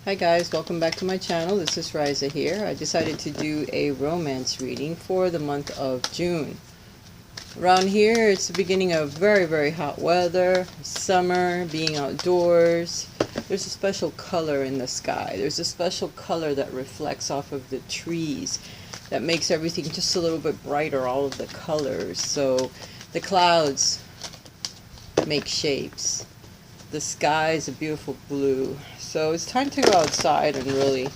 Hi guys, welcome back to my channel. This is Raisa here. I decided to do a romance reading for the month of June. Around here, it's the beginning of very hot weather, summer, being outdoors. There's a special color in the sky. There's a special color that reflects off of the trees that makes everything just a little bit brighter, all of the colors. So the clouds make shapes. The sky is a beautiful blue. So it's time to go outside and really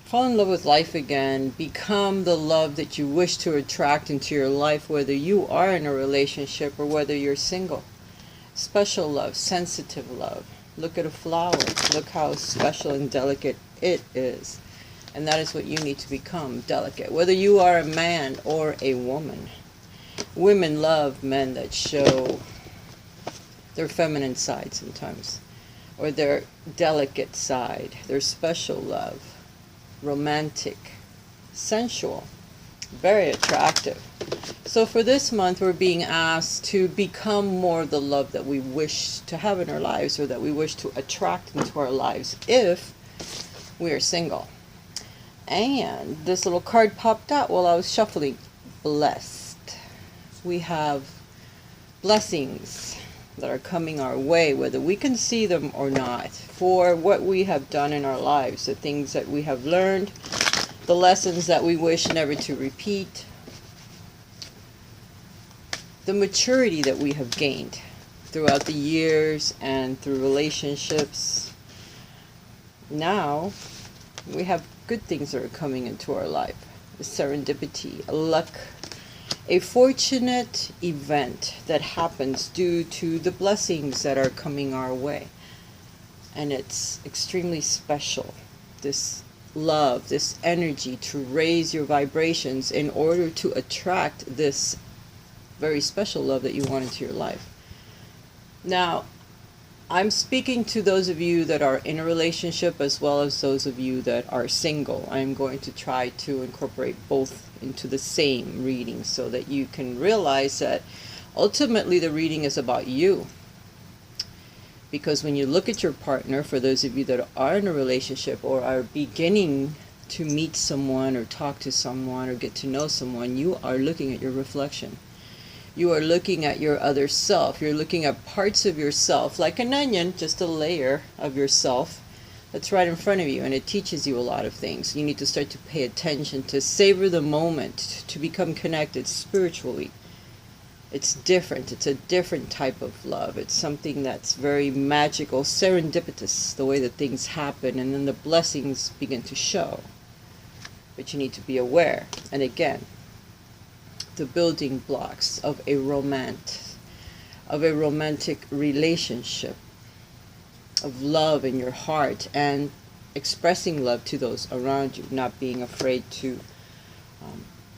fall in love with life again. Become the love that you wish to attract into your life, whether you are in a relationship or whether you're single. Special love, sensitive love. Look at a flower. Look how special and delicate it is. And that is what you need to become, delicate. Whether you are a man or a woman. Women love men that show their feminine side sometimes, or their delicate side, their special love, romantic, sensual, very attractive. So for this month, we're being asked to become more the love that we wish to have in our lives, or that we wish to attract into our lives if we are single. And this little card popped out while I was shuffling. Blessed. We have blessings that are coming our way, whether we can see them or not, for what we have done in our lives, the things that we have learned, the lessons that we wish never to repeat, the maturity that we have gained throughout the years and through relationships. Now we have good things that are coming into our life, a serendipity, a luck, a fortunate event that happens due to the blessings that are coming our way. And it's extremely special, this love, this energy to raise your vibrations in order to attract this very special love that you want into your life. Now, I'm speaking to those of you that are in a relationship as well as those of you that are single. I'm going to try to incorporate both into the same reading so that you can realize that ultimately the reading is about you. Because when you look at your partner, for those of you that are in a relationship or are beginning to meet someone or talk to someone or get to know someone, you are looking at your reflection. You are looking at your other self. You're looking at parts of yourself, like an onion, just a layer of yourself that's right in front of you, and it teaches you a lot of things. You need to start to pay attention, to savor the moment, to become connected spiritually. It's different. It's a different type of love. It's something that's very magical, serendipitous, the way that things happen, and then the blessings begin to show. But you need to be aware. And again, the building blocks of a romantic relationship, of love in your heart, and expressing love to those around you, not being afraid to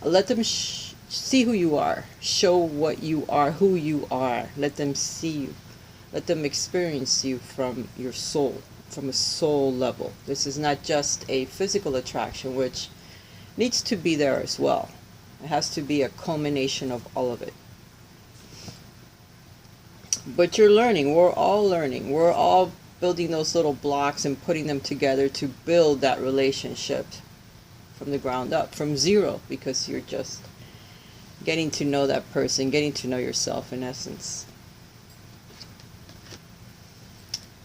let them see who you are, show what you are, who you are. Let them see you, let them experience you from your soul, from a soul level. This is not just a physical attraction, which needs to be there as well. It has to be a culmination of all of it. But you're learning. We're all learning. We're all building those little blocks and putting them together to build that relationship from the ground up, from zero, because you're just getting to know that person, getting to know yourself in essence.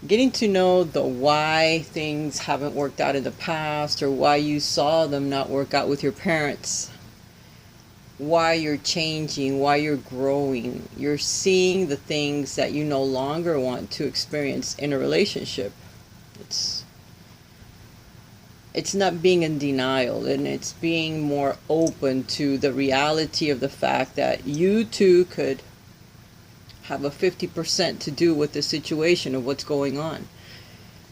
Getting to know the why things haven't worked out in the past, or why you saw them not work out with your parents. Why you're changing, why you're growing. You're seeing the things that you no longer want to experience in a relationship. It's not being in denial, and it's being more open to the reality of the fact that you too could have a 50% to do with the situation of what's going on.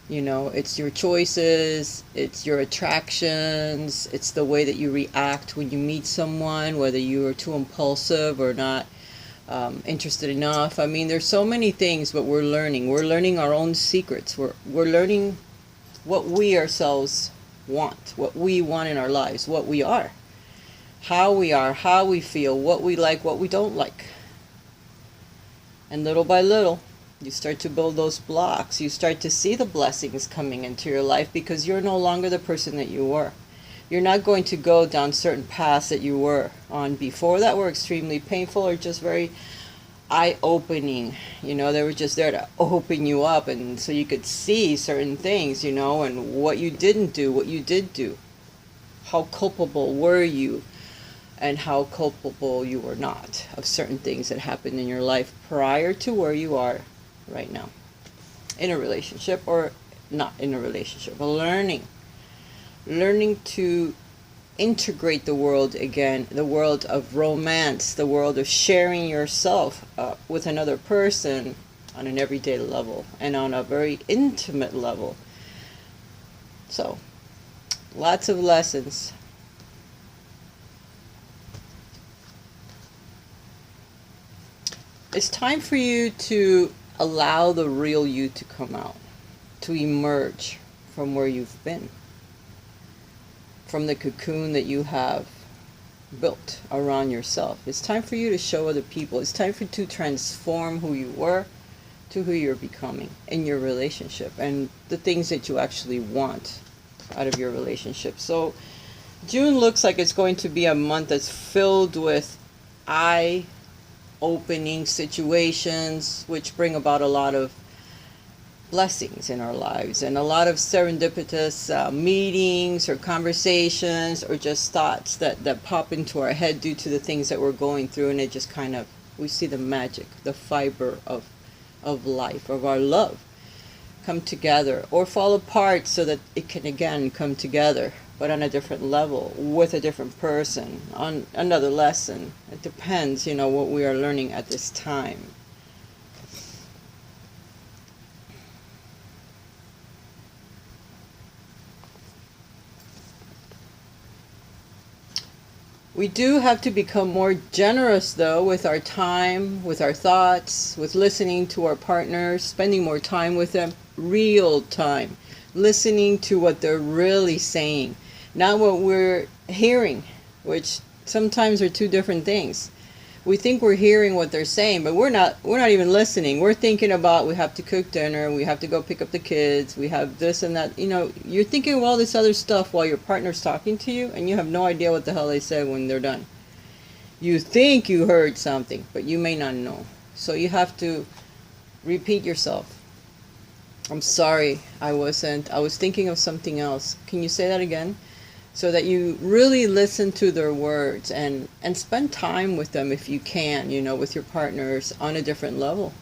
You know, it's your choices, it's your attractions, it's the way that you react when you meet someone, whether you are too impulsive or not interested enough. I mean, there's so many things, but we're learning. We're learning our own secrets. We're learning what we ourselves want, what we want in our lives, what we are, how we feel, what we like, what we don't like. And little by little, You start to build those blocks. You start to see the blessings coming into your life because you're no longer the person that you were. You're not going to go down certain paths that you were on before that were extremely painful or just very eye-opening. They were just there to open you up, and so you could see certain things, and what you didn't do, what you did do. How culpable were you, and how culpable you were not of certain things that happened in your life prior to where you are right now. In a relationship or not in a relationship, but learning to integrate the world again, the world of romance, the world of sharing yourself with another person on an everyday level and on a very intimate level. So, lots of lessons. It's time for you to allow the real you to come out, to emerge from where you've been, from the cocoon that you have built around yourself. It's time for you to show other people. It's time for you to transform who you were to who you're becoming in your relationship and the things that you actually want out of your relationship. So June looks like it's going to be a month that's filled with eye-opening situations which bring about a lot of blessings in our lives and a lot of serendipitous meetings or conversations or just thoughts that pop into our head due to the things that we're going through, and it just kind of, we see the magic, the fiber of life, of our love come together or fall apart so that it can again come together, but on a different level, with a different person, on another lesson. It depends, what we are learning at this time. We do have to become more generous, though, with our time, with our thoughts, with listening to our partners, spending more time with them, real time, listening to what they're really saying, not what we're hearing, which sometimes are two different things. We think we're hearing what they're saying, but we're not even listening. We're thinking about, we have to cook dinner, we have to go pick up the kids, we have this and that. You're thinking of all this other stuff while your partner's talking to you, and you have no idea what the hell they said when they're done. You think you heard something, but you may not know. So you have to repeat yourself. I'm sorry, I was thinking of something else. Can you say that again? So that you really listen to their words and spend time with them if you can, with your partners on a different level.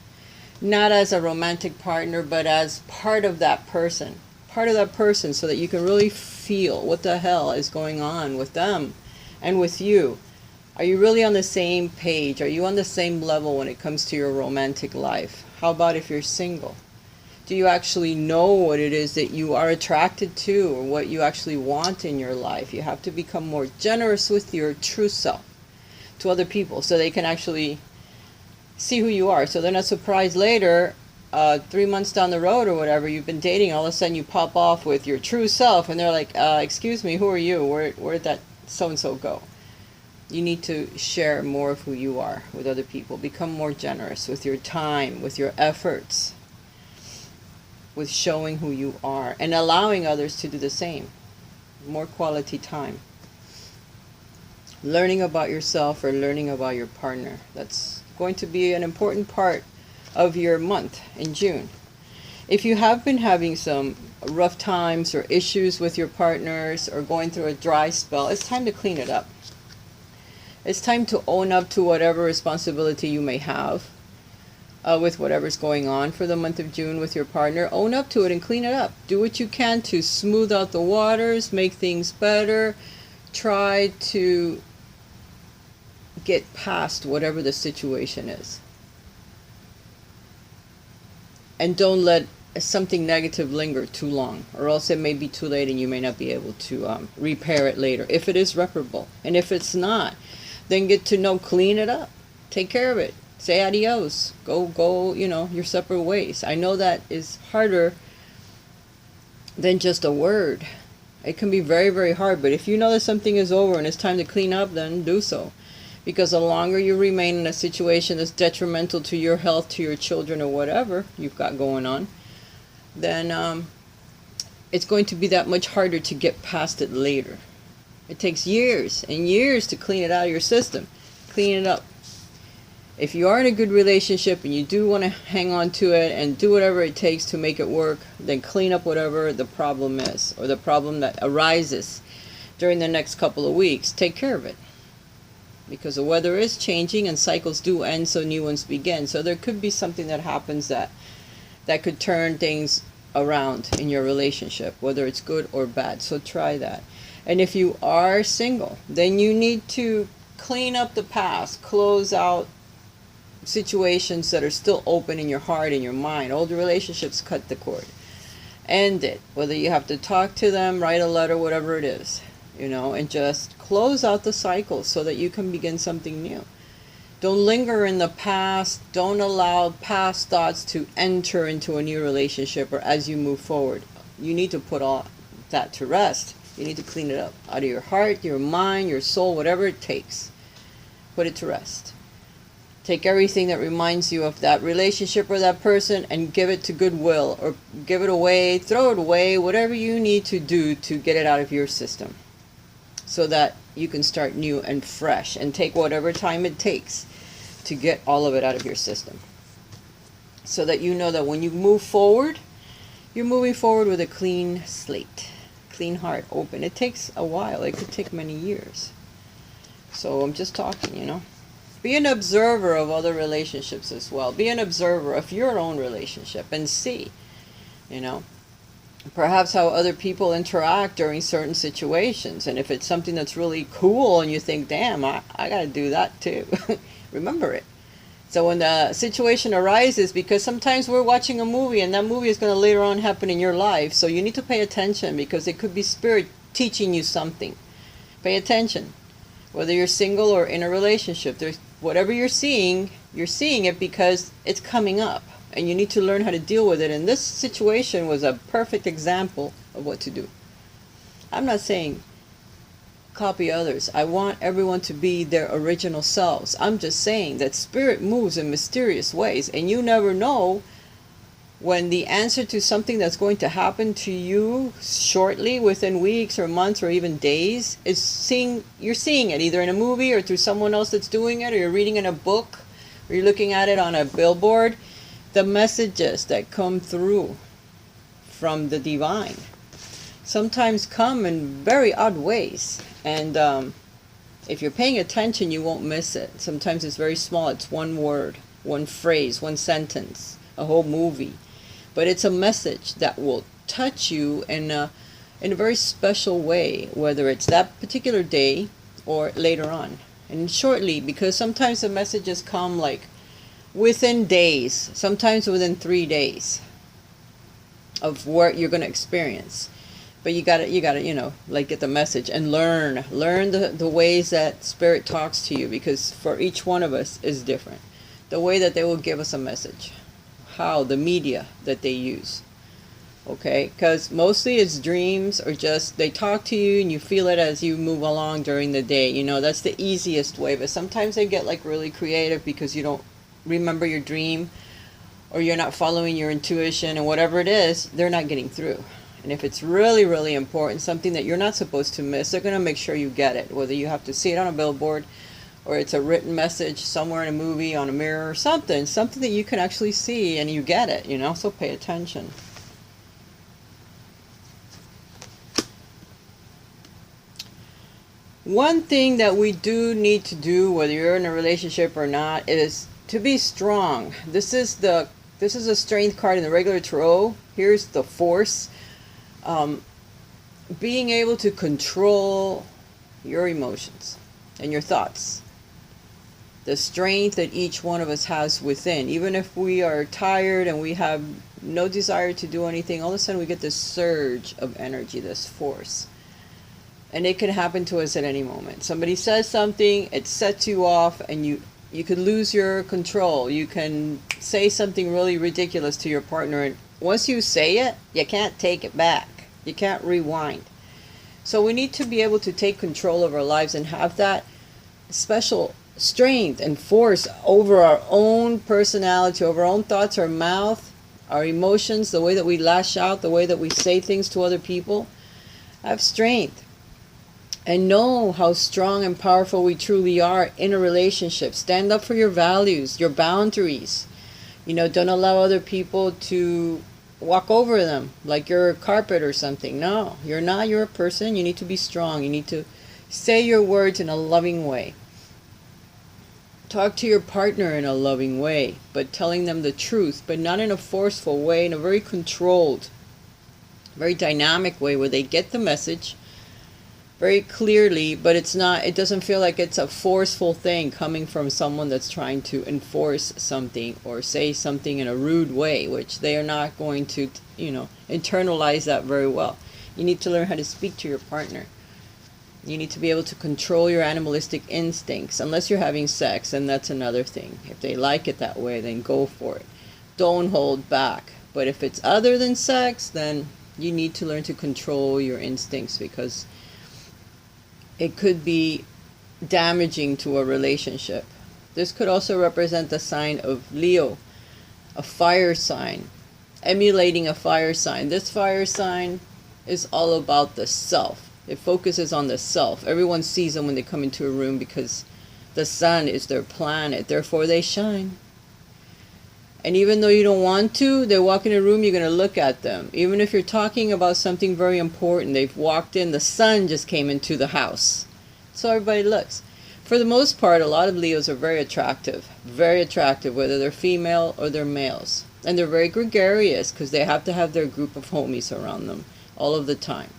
Not as a romantic partner, but as part of that person, so that you can really feel what the hell is going on with them and with you. Are you really on the same page? Are you on the same level when it comes to your romantic life? How about if you're single? Do you actually know what it is that you are attracted to or what you actually want in your life? You have to become more generous with your true self to other people so they can actually see who you are. So they're not surprised later, 3 months down the road or whatever, you've been dating, all of a sudden you pop off with your true self and they're like, excuse me, who are you? Where did that so-and-so go? You need to share more of who you are with other people. Become more generous with your time, with your efforts, with showing who you are and allowing others to do the same. More quality time. Learning about yourself or learning about your partner. That's going to be an important part of your month in June. If you have been having some rough times or issues with your partners or going through a dry spell, it's time to clean it up. It's time to own up to whatever responsibility you may have with whatever's going on for the month of June with your partner. Own up to it and clean it up. Do what you can to smooth out the waters, make things better. Try to get past whatever the situation is. And don't let something negative linger too long, or else it may be too late and you may not be able to repair it later, if it is reparable. And if it's not, then get to know, clean it up. Take care of it. Say adios. Go, your separate ways. I know that is harder than just a word. It can be very, very hard. But if you know that something is over and it's time to clean up, then do so. Because the longer you remain in a situation that's detrimental to your health, to your children, or whatever you've got going on, then it's going to be that much harder to get past it later. It takes years and years to clean it out of your system. Clean it up. If you are in a good relationship and you do want to hang on to it and do whatever it takes to make it work, then clean up whatever the problem is, or the problem that arises during the next couple of weeks. Take care of it. Because the weather is changing and cycles do end, so new ones begin. So there could be something that happens that could turn things around in your relationship, whether it's good or bad. So try that. And if you are single, then you need to clean up the past, close out situations that are still open in your heart and your mind. Old relationships, cut the cord. End it. Whether you have to talk to them, write a letter, whatever it is, and just close out the cycle so that you can begin something new. Don't linger in the past. Don't allow past thoughts to enter into a new relationship or as you move forward. You need to put all that to rest. You need to clean it up out of your heart, your mind, your soul, whatever it takes. Put it to rest. Take everything that reminds you of that relationship or that person and give it to Goodwill, or give it away, throw it away, whatever you need to do to get it out of your system so that you can start new and fresh, and take whatever time it takes to get all of it out of your system so that you know that when you move forward, you're moving forward with a clean slate. Clean heart, open. It takes a while. It could take many years. So I'm just talking, Be an observer of other relationships as well. Be an observer of your own relationship and see, perhaps how other people interact during certain situations. And if it's something that's really cool and you think, damn, I got to do that too, remember it. So when the situation arises, because sometimes we're watching a movie and that movie is going to later on happen in your life, so you need to pay attention because it could be spirit teaching you something. Pay attention. Whether you're single or in a relationship, whatever you're seeing it because it's coming up and you need to learn how to deal with it. And this situation was a perfect example of what to do. I'm not saying copy others. I want everyone to be their original selves. I'm just saying that spirit moves in mysterious ways, and you never know when the answer to something that's going to happen to you shortly, within weeks or months or even days, you're seeing it either in a movie or through someone else that's doing it, or you're reading in a book, or you're looking at it on a billboard. The messages that come through from the divine sometimes come in very odd ways. And if you're paying attention, you won't miss it. Sometimes it's very small. It's one word, one phrase, one sentence, a whole movie. But it's a message that will touch you in a very special way, whether it's that particular day or later on. And shortly, because sometimes the messages come like within days, sometimes within 3 days of what you're going to experience. But you gotta, get the message and learn the ways that spirit talks to you, because for each one of us is different. The way that they will give us a message, how the media that they use, okay? Because mostly it's dreams, or just they talk to you and you feel it as you move along during the day. That's the easiest way. But sometimes they get like really creative because you don't remember your dream, or you're not following your intuition, and whatever it is, they're not getting through. And if it's really, really important, something that you're not supposed to miss, they're going to make sure you get it. Whether you have to see it on a billboard, or it's a written message somewhere in a movie, on a mirror, or something that you can actually see and you get it, so pay attention. One thing that we do need to do, whether you're in a relationship or not, is to be strong. This is a strength card in the regular tarot. Here's the force. Being able to control your emotions and your thoughts. The strength that each one of us has within. Even if we are tired and we have no desire to do anything, all of a sudden we get this surge of energy, this force. And it can happen to us at any moment. Somebody says something, it sets you off, and you could lose your control. You can say something really ridiculous to your partner, and once you say it, you can't take it back. You can't rewind. So we need to be able to take control of our lives and have that special strength and force over our own personality, over our own thoughts, our mouth, our emotions, the way that we lash out, the way that we say things to other people. Have strength and know how strong and powerful we truly are in a relationship. Stand up for your values, your boundaries. Don't allow other people to walk over them like you're a carpet or something. No, you're not. You're a person. You need to be strong. You need to say your words in a loving way. Talk to your partner in a loving way, but telling them the truth, but not in a forceful way, in a very controlled, very dynamic way where they get the message very clearly, but it doesn't feel like it's a forceful thing coming from someone that's trying to enforce something or say something in a rude way, which they are not going to, internalize that very well. You need to learn how to speak to your partner. You need to be able to control your animalistic instincts, unless you're having sex, and that's another thing. If they like it that way, then go for it. Don't hold back. But if it's other than sex, then you need to learn to control your instincts, because it could be damaging to a relationship. This could also represent the sign of Leo, a fire sign, emulating a fire sign. This fire sign is all about the self. It focuses on the self. Everyone sees them when they come into a room because the sun is their planet. Therefore, they shine. And even though you don't want to, they walk in a room, you're going to look at them. Even if you're talking about something very important, they've walked in, the sun just came into the house. So everybody looks. For the most part, a lot of Leos are very attractive, whether they're female or they're males. And they're very gregarious because they have to have their group of homies around them all of the time.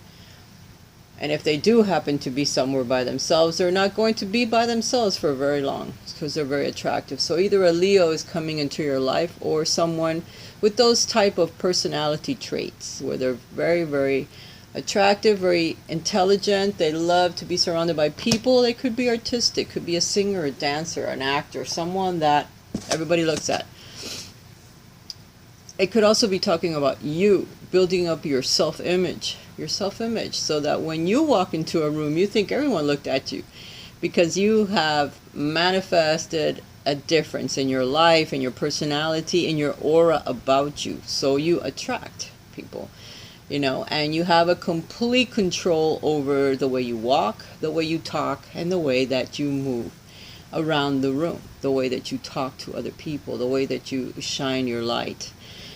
And if they do happen to be somewhere by themselves, they're not going to be by themselves for very long because they're very attractive. So either a Leo is coming into your life or someone with those type of personality traits where they're very, very attractive, very intelligent. They love to be surrounded by people. They could be artistic, could be a singer, a dancer, an actor, someone that everybody looks at. It could also be talking about you building up your self-image, so that when you walk into a room, you think everyone looked at you because you have manifested a difference in your life, in your personality, in your aura about you. So you attract people, and you have a complete control over the way you walk, the way you talk, and the way that you move around the room, the way that you talk to other people, the way that you shine your light.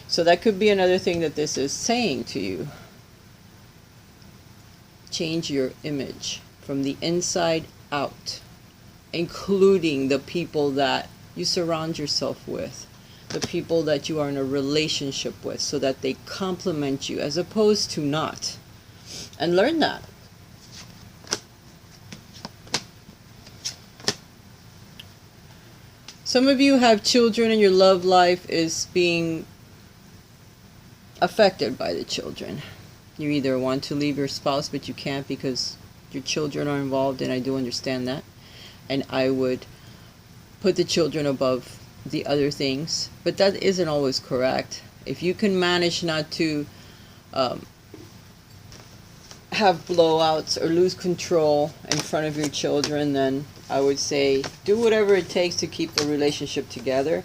So that could be another thing that this is saying to you. Change your image from the inside out, including the people that you surround yourself with, the people that you are in a relationship with, so that they complement you as opposed to not. And learn that. Some of you have children and your love life is being affected by the children. You either want to leave your spouse, but you can't because your children are involved, and I do understand that. And I would put the children above the other things, but that isn't always correct. If you can manage not to have blowouts or lose control in front of your children, then I would say do whatever it takes to keep the relationship together.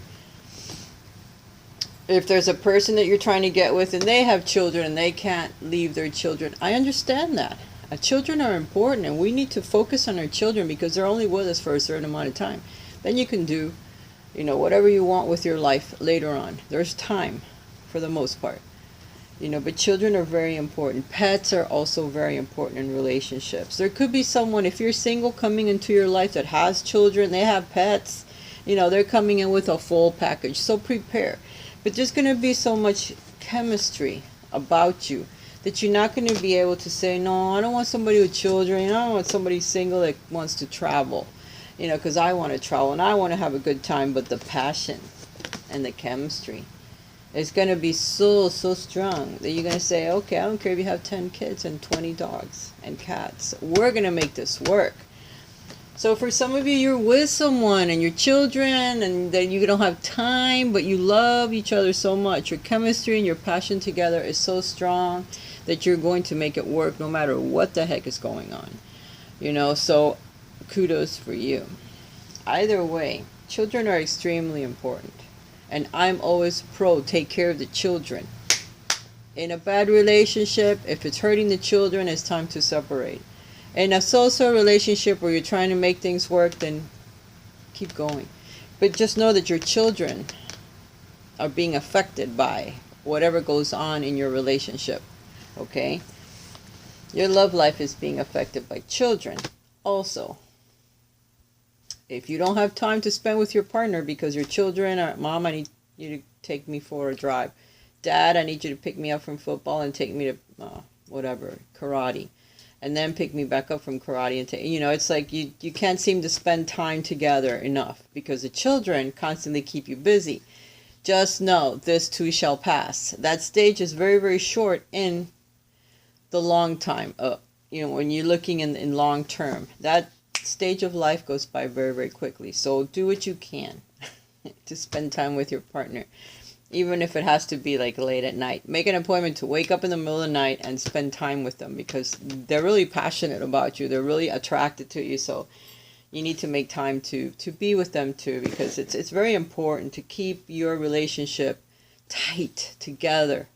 If there's a person that you're trying to get with and they have children and they can't leave their children, I understand that. Children are important, and we need to focus on our children because they're only with us for a certain amount of time. Then you can do, whatever you want with your life later on. There's time for the most part. But children are very important. Pets are also very important in relationships. There could be someone, if you're single, coming into your life that has children, they have pets, they're coming in with a full package. So prepare. But there's going to be so much chemistry about you that you're not going to be able to say, no, I don't want somebody with children. I don't want somebody single that wants to travel. Because I want to travel and I want to have a good time. But the passion and the chemistry is going to be so strong that you're going to say, okay, I don't care if you have 10 kids and 20 dogs and cats. We're going to make this work. So for some of you, you're with someone and your children, and that you don't have time, but you love each other so much. Your chemistry and your passion together is so strong that you're going to make it work no matter what the heck is going on. So kudos for you. Either way, children are extremely important. And I'm always pro take care of the children. In a bad relationship, if it's hurting the children, it's time to separate. In a so-so relationship where you're trying to make things work, then keep going. But just know that your children are being affected by whatever goes on in your relationship. Okay? Your love life is being affected by children also. If you don't have time to spend with your partner because your children are, Mom, I need you to take me for a drive. Dad, I need you to pick me up from football and take me to whatever, karate. And then pick me back up from karate and take, it's like you can't seem to spend time together enough because the children constantly keep you busy. Just know this too shall pass. That stage is very, very short in the long time. When you're looking in long term, that stage of life goes by very, very quickly. So do what you can to spend time with your partner, even if it has to be like late at night. Make an appointment to wake up in the middle of the night and spend time with them because they're really passionate about you. They're really attracted to you. So you need to make time to be with them too, because it's very important to keep your relationship tight together,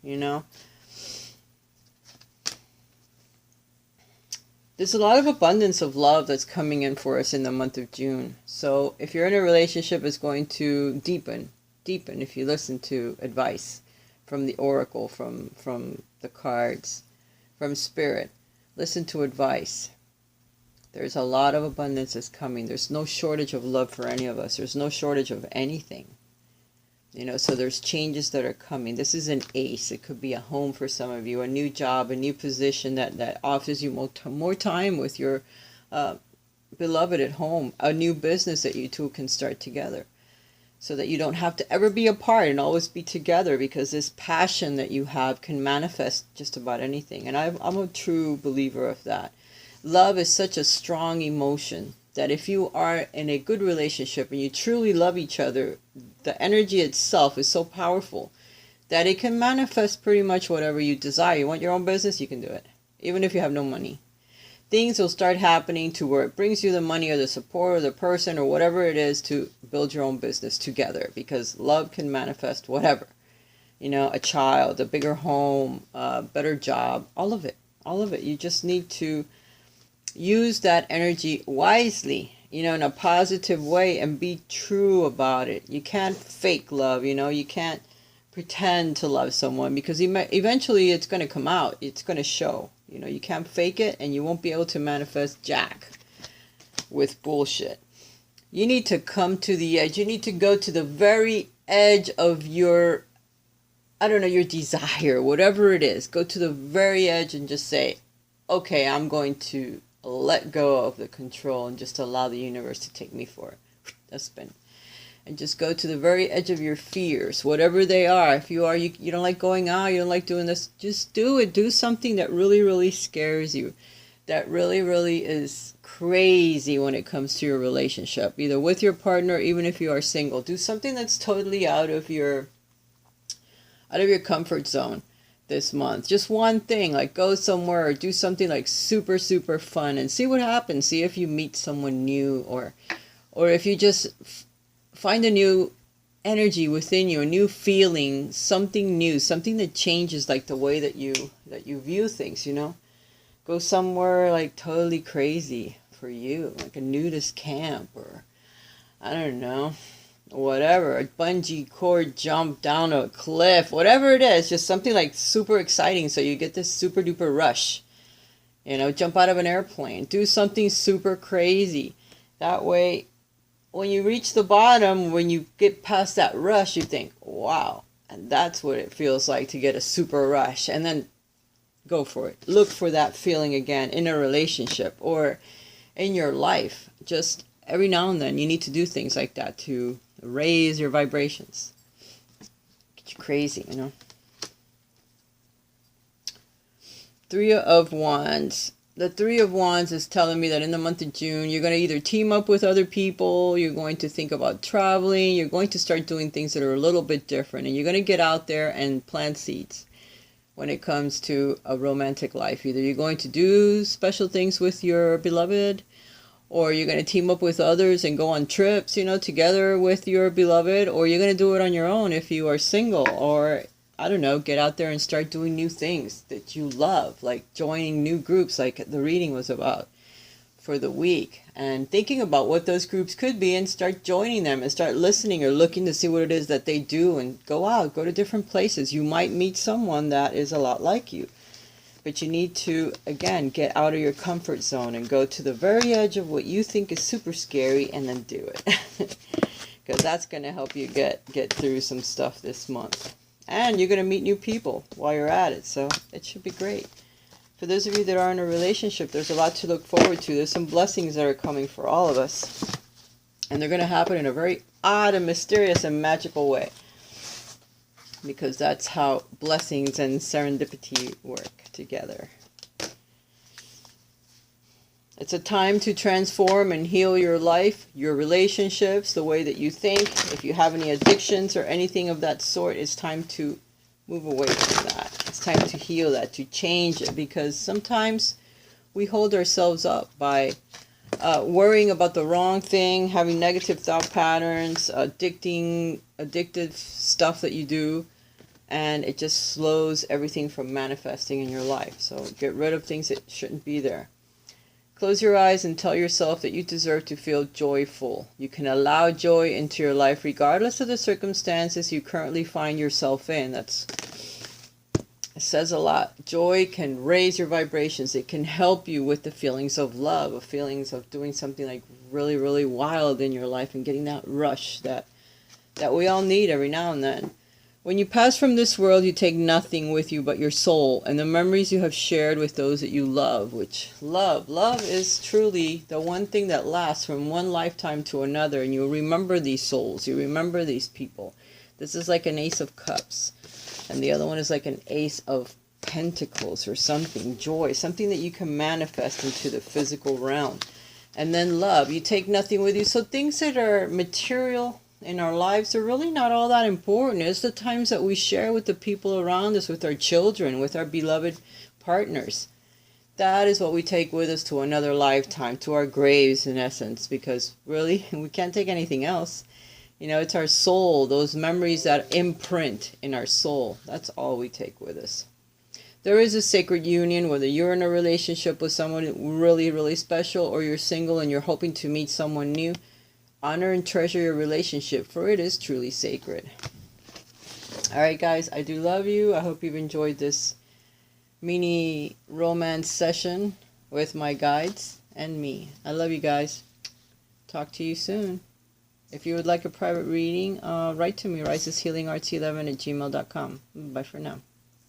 There's a lot of abundance of love that's coming in for us in the month of June. So if you're in a relationship, it's going to deepen if you listen to advice from the oracle, from the cards, from spirit. Listen to advice. There's a lot of abundance that's coming. There's no shortage of love for any of us. There's no shortage of anything. So there's changes that are coming. This is an ace. It could be a home for some of you, a new job, a new position that offers you more time with your beloved at home, a new business that you two can start together so that you don't have to ever be apart and always be together, because this passion that you have can manifest just about anything. And I'm a true believer of that. Love is such a strong emotion that if you are in a good relationship and you truly love each other, the energy itself is so powerful that it can manifest pretty much whatever you desire. You want your own business, you can do it, even if you have no money. Things will start happening to where it brings you the money or the support or the person or whatever it is to build your own business together, because love can manifest whatever. A child, a bigger home, a better job, all of it. All of it. You just need to use that energy wisely, in a positive way, and be true about it. You can't fake love, you can't pretend to love someone, because eventually it's going to come out. It's going to show. You can't fake it, and you won't be able to manifest jack with bullshit. You need to come to the edge. You need to go to the very edge of your, your desire, whatever it is. Go to the very edge and just say, okay, I'm going to let go of the control and just allow the universe to take me for it. A spin. And just go to the very edge of your fears, whatever they are. If you don't like going out, you don't like doing this, just do it. Do something that really, really scares you, that really, really is crazy when it comes to your relationship, either with your partner, even if you are single. Do something that's totally out of your comfort zone this month. Just one thing, like go somewhere or do something like super, super fun and see what happens. See if you meet someone new, or if you just find a new energy within you, a new feeling, something new, something that changes like the way that you view things, Go somewhere like totally crazy for you, like a nudist camp, or I don't know, whatever, a bungee cord jump down a cliff, whatever it is, just something like super exciting so you get this super duper rush. Jump out of an airplane, do something super crazy. That way, when you reach the bottom, when you get past that rush, you think, wow, and that's what it feels like to get a super rush. And then go for it. Look for that feeling again in a relationship or in your life. Just every now and then you need to do things like that to raise your vibrations. Get you crazy, Three of Wands. The Three of Wands is telling me that in the month of June, you're going to either team up with other people, you're going to think about traveling, you're going to start doing things that are a little bit different, and you're going to get out there and plant seeds when it comes to a romantic life. Either you're going to do special things with your beloved, or you're going to team up with others and go on trips, together with your beloved, or you're going to do it on your own if you are single, or I don't know, get out there and start doing new things that you love, like joining new groups like the reading was about for the week, and thinking about what those groups could be and start joining them and start listening or looking to see what it is that they do, and go out, go to different places. You might meet someone that is a lot like you, but you need to, again, get out of your comfort zone and go to the very edge of what you think is super scary and then do it. Because that's going to help you get through some stuff this month. And you're going to meet new people while you're at it, so it should be great. For those of you that are in a relationship, there's a lot to look forward to. There's some blessings that are coming for all of us. And they're going to happen in a very odd and mysterious and magical way. Because that's how blessings and serendipity work together. It's a time to transform and heal your life, your relationships, the way that you think. If you have any addictions or anything of that sort, it's time to move away from that. It's time to heal that, to change it, because sometimes we hold ourselves up by worrying about the wrong thing, having negative thought patterns, addictive stuff that you do, and it just slows everything from manifesting in your life. So get rid of things that shouldn't be there. Close your eyes and tell yourself that you deserve to feel joyful. You can allow joy into your life regardless of the circumstances you currently find yourself in. It says a lot. Joy can raise your vibrations. It can help you with the feelings of love, of feelings of doing something like really, really wild in your life and getting that rush that we all need every now and then. When you pass from this world, you take nothing with you but your soul and the memories you have shared with those that you love, which love is truly the one thing that lasts from one lifetime to another, and you remember these souls, you remember these people. This is like an Ace of Cups, and the other one is like an Ace of Pentacles or something, joy, something that you can manifest into the physical realm. And then love, you take nothing with you. So things that are material in our lives are really not all that important. It's the times that we share with the people around us, with our children, with our beloved partners. That is what we take with us to another lifetime, to our graves in essence, because really we can't take anything else. It's our soul, those memories that imprint in our soul. That's all we take with us. There is a sacred union, whether you're in a relationship with someone really, really special, or you're single and you're hoping to meet someone new. Honor and treasure your relationship, for it is truly sacred. Alright guys, I do love you. I hope you've enjoyed this mini romance session with my guides and me. I love you guys. Talk to you soon. If you would like a private reading, write to me, raisashealingarts11@gmail.com. Bye for now.